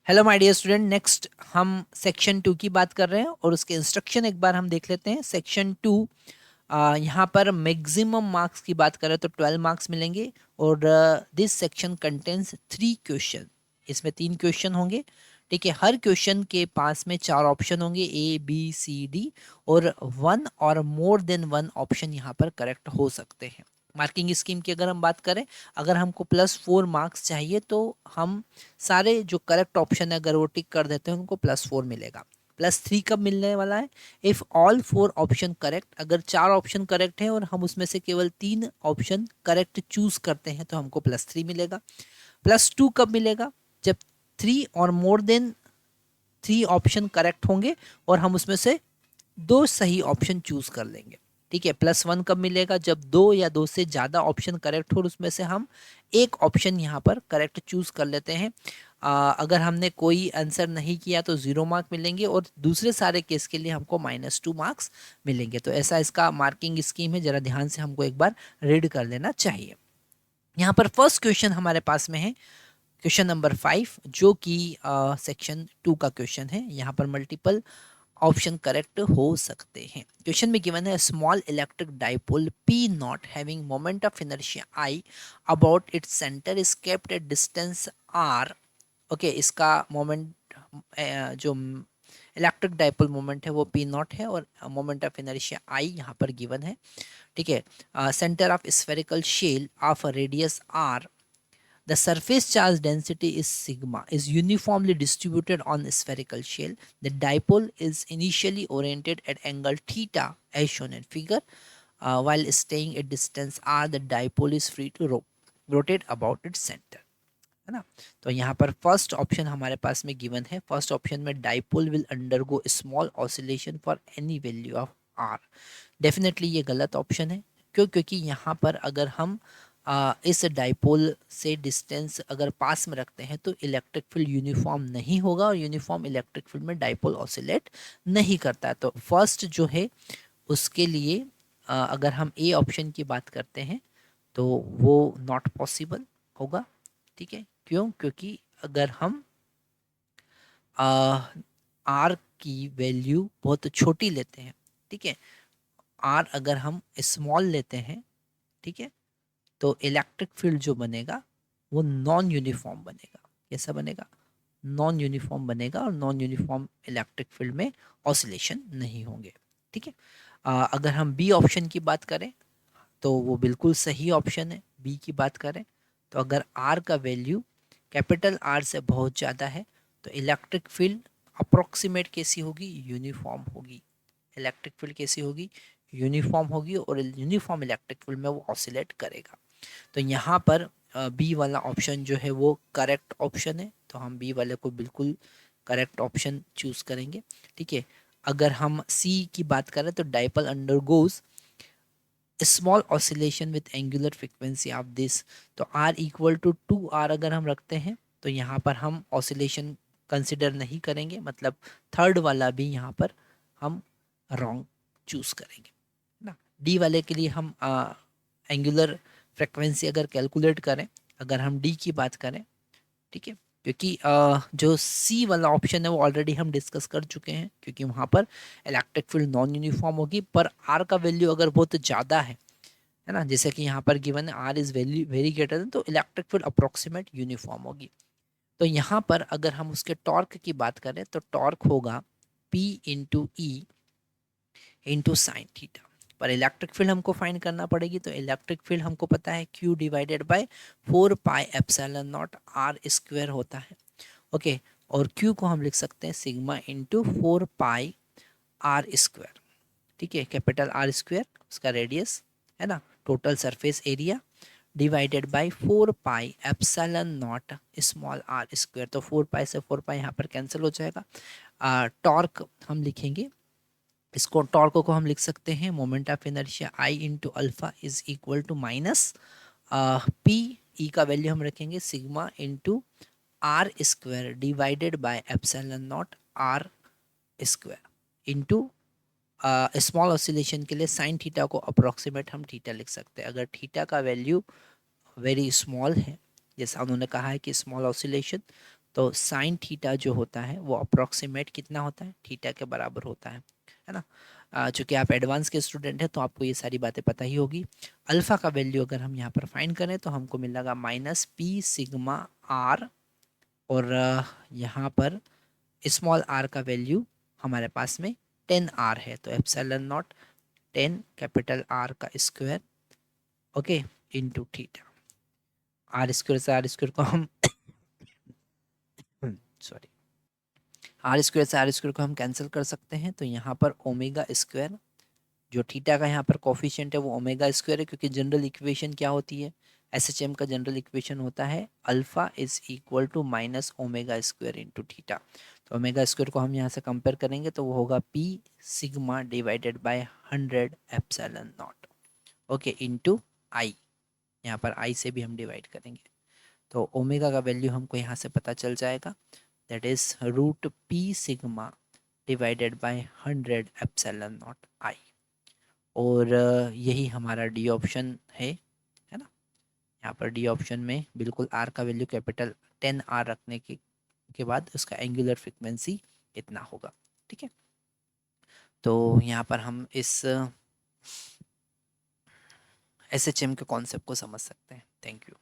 Hello my dear student. Next हम section 2 की बात कर रहे हैं और उसके इंस्ट्रक्शन एक बार हम देख लेते हैं। सेक्शन 2 यहाँ पर मैक्सिमम मार्क्स की बात करें तो 12 मार्क्स मिलेंगे और दिस सेक्शन कंटेन्स 3 क्वेश्चन। इसमें 3 क्वेश्चन होंगे। ठीक है, हर क्वेश्चन के पास में 4 ऑप्शन होंगे, ए बी सी डी, और 1 और मोर देन 1 ऑप्शन यहाँ पर करेक्ट हो सकते हैं। मार्किंग स्कीम की अगर हम बात करें, अगर हमको +4 मार्क्स चाहिए तो हम सारे जो करेक्ट ऑप्शन है अगर वो टिक कर देते हैं उनको +4 मिलेगा। +3 कब मिलने वाला है? इफ ऑल 4 ऑप्शन करेक्ट, अगर 4 ऑप्शन करेक्ट हैं और हम उसमें से केवल 3 ऑप्शन करेक्ट चूज करते हैं तो हमको +3 मिलेगा। +2 कब मिलेगा? जब 3 और मोर देन 3 ऑप्शन करेक्ट होंगे और हम उसमें से 2 सही ऑप्शन चूज कर लेंगे। ठीक है। +1 कब मिलेगा? जब 2 या 2 से ज़्यादा ऑप्शन करेक्ट हो और उसमें से हम एक ऑप्शन यहाँ पर करेक्ट चूज कर लेते हैं। अगर हमने कोई आंसर नहीं किया तो 0 मार्क मिलेंगे और दूसरे सारे केस के लिए हमको -2 मार्क्स मिलेंगे। तो ऐसा इसका मार्किंग स्कीम है, जरा ध्यान से हमको एक बार रीड कर लेना चाहिए। यहाँ पर फर्स्ट क्वेश्चन हमारे पास में है क्वेश्चन नंबर 5, जो कि सेक्शन 2 का क्वेश्चन है। यहाँ पर मल्टीपल ऑप्शन करेक्ट हो सकते हैं। क्वेश्चन में गिवन है small electric dipole P not having moment of inertia I about its centre is kept at distance R. Okay, इसका मोमेंट जो इलेक्ट्रिक डाइपोल मोमेंट है वो पी नॉट है और मोमेंट ऑफ इनर्शिया आई यहाँ पर गिवन है। ठीक है। Centre of spherical shell of radius R, the surface charge density is sigma, is uniformly distributed on spherical shell. The dipole is initially oriented at angle theta as shown in figure. While staying at distance r, the dipole is free to rotate about its center. है ना? तो यहाँ पर first option हमारे पास में given है। First option में dipole will undergo small oscillation for any value of R. Definitely ये गलत ऑप्शन है। क्यों? क्योंकि यहाँ पर अगर हम इस डाइपोल से डिस्टेंस अगर पास में रखते हैं तो इलेक्ट्रिक फील्ड यूनिफॉर्म नहीं होगा और यूनिफॉर्म इलेक्ट्रिक फील्ड में डाइपोल ऑसिलेट नहीं करता है। तो फर्स्ट जो है उसके लिए अगर हम ए ऑप्शन की बात करते हैं तो वो नॉट पॉसिबल होगा। ठीक है। क्यों? क्योंकि अगर हम आर की वैल्यू बहुत छोटी लेते हैं, ठीक है, आर अगर हम स्मॉल लेते हैं, ठीक है, तो इलेक्ट्रिक फील्ड जो बनेगा वो नॉन यूनिफॉर्म बनेगा। कैसा बनेगा? नॉन यूनिफॉर्म बनेगा और नॉन यूनिफॉर्म इलेक्ट्रिक फील्ड में ऑसिलेशन नहीं होंगे। ठीक है। अगर हम बी ऑप्शन की बात करें तो वो बिल्कुल सही ऑप्शन है। बी की बात करें तो अगर आर का वैल्यू कैपिटल आर से बहुत ज़्यादा है तो इलेक्ट्रिक फील्ड अप्रोक्सीमेट कैसी होगी? यूनिफॉर्म होगी। इलेक्ट्रिक फील्ड कैसी होगी? यूनिफॉर्म होगी और यूनिफॉर्म इलेक्ट्रिक फील्ड में वो ऑसिलेट करेगा। तो यहाँ पर बी वाला ऑप्शन जो है वो करेक्ट ऑप्शन है, तो हम बी वाले को बिल्कुल करेक्ट ऑप्शन चूज करेंगे। ठीक है। अगर हम सी की बात करें तो dipole undergoes small oscillation with angular frequency of this, तो आर इक्वल टू 2r अगर हम रखते हैं तो यहाँ पर हम ऑसिलेशन कंसिडर नहीं करेंगे, मतलब थर्ड वाला भी यहाँ पर हम रॉन्ग चूज करेंगे ना। डी वाले के लिए हम एंगुलर फ्रीक्वेंसी अगर कैलकुलेट करें, अगर हम डी की बात करें, ठीक है, क्योंकि जो सी वाला ऑप्शन है वो ऑलरेडी हम डिस्कस कर चुके हैं, क्योंकि वहाँ पर इलेक्ट्रिक फील्ड नॉन यूनिफॉर्म होगी, पर आर का वैल्यू अगर बहुत ज़्यादा है ना, जैसे कि यहाँ पर गिवन है R is value very greater than, तो इलेक्ट्रिक फील्ड अप्रोक्सीमेट यूनिफॉर्म होगी। तो यहाँ पर अगर हम उसके टॉर्क की बात करें तो टॉर्क होगा P into E into sine theta. पर इलेक्ट्रिक फील्ड हमको फाइंड करना पड़ेगी, तो इलेक्ट्रिक फील्ड हमको पता है Q divided by 4πε0 R square होता है। ओके, और Q को हम लिख सकते हैं सिग्मा इंटू 4πr²। ठीक है, कैपिटल आर स्क्वायर उसका रेडियस है ना, total surface area divided by 4πε0 small R square. तो 4π से 4π यहाँ पर कैंसिल हो जाएगा। टॉर्क हम लिखेंगे, इसको टॉर्क को हम लिख सकते हैं moment of inertia I into alpha is equal to minus P, E का वैल्यू हम रखेंगे sigma into R square divided by epsilon naught R square into small oscillation के लिए साइन थीटा को अप्रोक्सीमेट हम थीटा लिख सकते हैं। अगर थीटा का वैल्यू वेरी स्मॉल है, जैसा उन्होंने कहा है कि स्मॉल ऑसिलेशन, तो साइन थीटा जो होता है वो अप्रोक्सीमेट कितना होता है, थीटा के बराबर होता है ना। चूँकि आप एडवांस के स्टूडेंट हैं तो आपको ये सारी बातें पता ही होगी। अल्फ़ा का वैल्यू अगर हम यहाँ पर फाइंड करें तो हमको मिलेगा माइनस पी सिग्मा आर, और यहाँ पर स्मॉल आर का वैल्यू हमारे पास में 10 आर है, तो एप्सिलॉन नॉट 10 कैपिटल आर का square, okay, into theta. R square से आर स्क्वायर को हम सॉरी, आर स्क्वायर से आर स्क्वायर को हम कैंसिल कर सकते हैं, तो यहाँ पर ओमेगा स्क्वायर, जो थीटा का यहाँ पर कोफिशिएंट है वो ओमेगा स्क्वायर है, क्योंकि जनरल इक्वेशन क्या होती है, एसएचएम का जनरल इक्वेशन होता है alpha is equal to minus omega square into theta. तो ओमेगा स्क्वायर को हम यहाँ से कंपेयर करेंगे तो वो होगा P sigma divided by 100 epsilon naught, okay, into I. यहाँ पर आई से भी हम डिवाइड करेंगे तो ओमेगा का वैल्यू हमको यहाँ से पता चल जाएगा, that is root P sigma divided by 100 epsilon naught I. और यही हमारा डी ऑप्शन है ना। यहाँ पर डी ऑप्शन में बिल्कुल आर का वैल्यू कैपिटल 10 आर रखने के बाद उसका एंगुलर फ्रीक्वेंसी इतना होगा, ठीक है। तो यहाँ पर हम इस एसएचएम के कॉन्सेप्ट को समझ सकते हैं। Thank you.